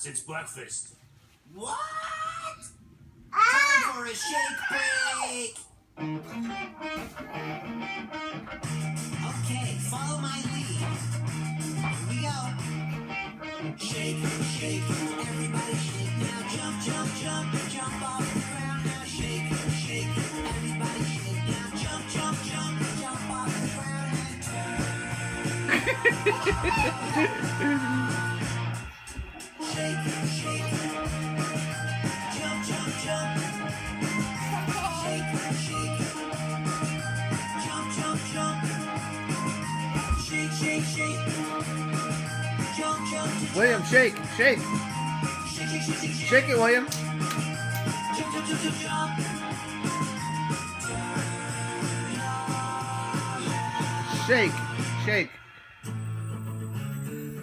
since breakfast. What? Time for a shake break! Okay, follow my lead. Here we go. Shake, shake, everybody shake now. Jump, jump, jump, jump off the ground now. Shake, shake, everybody shake now. Jump, jump, jump, jump off the ground and shake, shake, jump, jump, jump. Shake, shake, jump, jump, jump. Shake, shake, shake. Jump, jump, jump. William, shake, shake. Shake, shake, shake, shake. Shake it, William. Jump, jump, jump, jump, jump. Shake, shake.